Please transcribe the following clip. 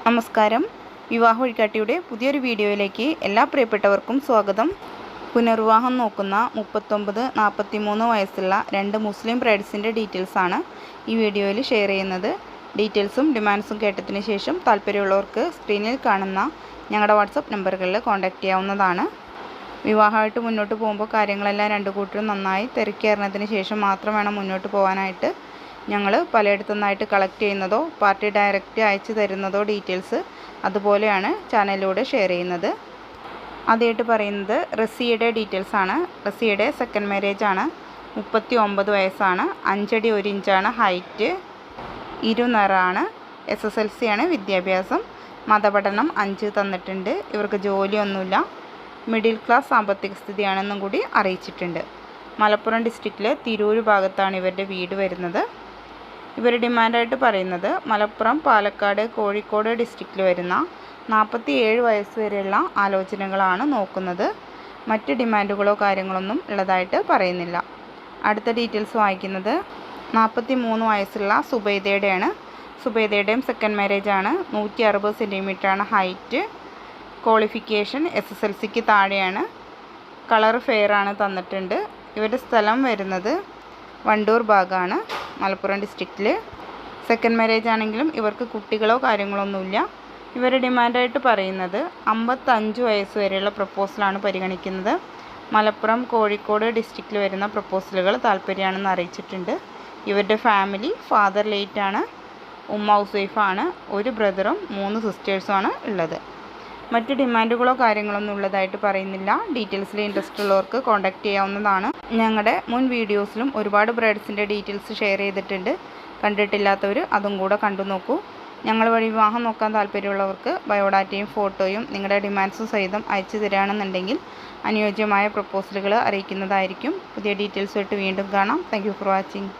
നമസ്കാരം. വിവാഹ വഴികാട്ടിയുടെ പുതിയൊരു വീഡിയോയിലേക്ക് എല്ലാ പ്രിയപ്പെട്ടവർക്കും സ്വാഗതം. പുനർവിവാഹം നോക്കുന്ന 39-43 വയസ്സുള്ള 2 മുസ്ലിം ബ്രൈഡ്സിൻ്റെ ഡീറ്റെയിൽസാണ് ഈ വീഡിയോയിൽ ഷെയർ ചെയ്യുന്നത്. ഡീറ്റെയിൽസും ഡിമാൻഡ്സും കേട്ടതിന് ശേഷം താല്പര്യമുള്ളവർക്ക് സ്ക്രീനിൽ കാണുന്ന ഞങ്ങളുടെ വാട്സപ്പ് നമ്പറുകളിൽ കോൺടാക്റ്റ് ചെയ്യാവുന്നതാണ്. വിവാഹമായിട്ട് മുന്നോട്ട് പോകുമ്പോൾ കാര്യങ്ങളെല്ലാം രണ്ട് കൂട്ടരും നന്നായി തിരക്കിയറിഞ്ഞതിന് ശേഷം മാത്രം വേണം മുന്നോട്ട് പോകാനായിട്ട്. ഞങ്ങൾ പലയിടത്തു നിന്നായിട്ട് കളക്ട് ചെയ്യുന്നതോ പാർട്ടി ഡയറക്റ്റ് അയച്ചു തരുന്നതോ ഡീറ്റെയിൽസ് അതുപോലെയാണ് ചാനലിലൂടെ ഷെയർ ചെയ്യുന്നത്. ആദ്യമായിട്ട് പറയുന്നത് റസിയയുടെ ഡീറ്റെയിൽസാണ്. റസിയയുടെ സെക്കൻഡ് മാരേജ് ആണ്. 39 വയസ്സാണ്. 5 അടി 1 ഇഞ്ചാണ് ഹൈറ്റ്. ഇരുനിറാണ്. SSLC ആണ് വിദ്യാഭ്യാസം. മതപഠനം 5 തന്നിട്ടുണ്ട്. ഇവർക്ക് ജോലിയൊന്നുമില്ല. മിഡിൽ ക്ലാസ് സാമ്പത്തിക സ്ഥിതിയാണെന്നും കൂടി അറിയിച്ചിട്ടുണ്ട്. മലപ്പുറം ഡിസ്ട്രിക്റ്റിലെ തിരൂർ ഭാഗത്താണ് ഇവരുടെ വീട് വരുന്നത്. ഇവർ ഡിമാൻഡായിട്ട് പറയുന്നത് മലപ്പുറം, പാലക്കാട്, കോഴിക്കോട് ഡിസ്ട്രിക്റ്റിൽ വരുന്ന 47 വയസ്സ് വരെയുള്ള ആലോചനകളാണ് നോക്കുന്നത്. മറ്റ് ഡിമാൻഡുകളോ കാര്യങ്ങളൊന്നും ഉള്ളതായിട്ട് പറയുന്നില്ല. അടുത്ത ഡീറ്റെയിൽസ് വായിക്കുന്നത് 43 വയസ്സുള്ള സുബൈദയുടെയാണ്. സുബൈദയുടെയും സെക്കൻഡ് മാരേജ് ആണ്. 160 സെൻറ്റിമീറ്ററാണ് ഹൈറ്റ്. ക്വാളിഫിക്കേഷൻ SSLCക്ക് താഴെയാണ്. കളർ ഫെയർ ആണ് തന്നിട്ടുണ്ട്. ഇവരുടെ സ്ഥലം വരുന്നത് വണ്ടൂർ ഭാഗമാണ്, മലപ്പുറം ഡിസ്ട്രിക്റ്റിൽ. സെക്കൻഡ് മാരേജ് ആണെങ്കിലും ഇവർക്ക് കുട്ടികളോ കാര്യങ്ങളൊന്നുമില്ല. ഇവർ ഡിമാൻഡായിട്ട് പറയുന്നത് 55 വയസ്സ് വരെയുള്ള പ്രപ്പോസലാണ് പരിഗണിക്കുന്നത്. മലപ്പുറം, കോഴിക്കോട് ഡിസ്ട്രിക്റ്റിൽ വരുന്ന പ്രപ്പോസലുകൾ താല്പര്യമാണെന്ന് അറിയിച്ചിട്ടുണ്ട്. ഇവരുടെ ഫാമിലി ഫാദർ ലേറ്റ് ആണ്, ഉമ്മ ഹൗസ് വൈഫാണ്. ഒരു ബ്രദറും 3 സിസ്റ്റേഴ്സുമാണ് ഉള്ളത്. മറ്റ് ഡിമാൻഡുകളോ കാര്യങ്ങളൊന്നും ഉള്ളതായിട്ട് പറയുന്നില്ല. ഡീറ്റെയിൽസിൽ ഇൻട്രസ്റ്റ് ഉള്ളവർക്ക് കോൺടാക്റ്റ് ചെയ്യാവുന്നതാണ്. ഞങ്ങളുടെ മുൻ വീഡിയോസിലും ഒരുപാട് ബ്രൈഡ്സിൻ്റെ ഡീറ്റെയിൽസ് ഷെയർ ചെയ്തിട്ടുണ്ട്. കണ്ടിട്ടില്ലാത്തവർ അതും കൂടെ കണ്ടു നോക്കൂ. ഞങ്ങൾ വഴി വിവാഹം നോക്കാൻ താല്പര്യമുള്ളവർക്ക് ബയോഡാറ്റയും ഫോട്ടോയും നിങ്ങളുടെ ഡിമാൻഡ്സും സഹിതം അയച്ചു തരികയാണെന്നുണ്ടെങ്കിൽ അനുയോജ്യമായ പ്രപ്പോസലുകൾ അറിയിക്കുന്നതായിരിക്കും. പുതിയ ഡീറ്റെയിൽസുമായിട്ട് വീണ്ടും കാണാം. Thank you for watching.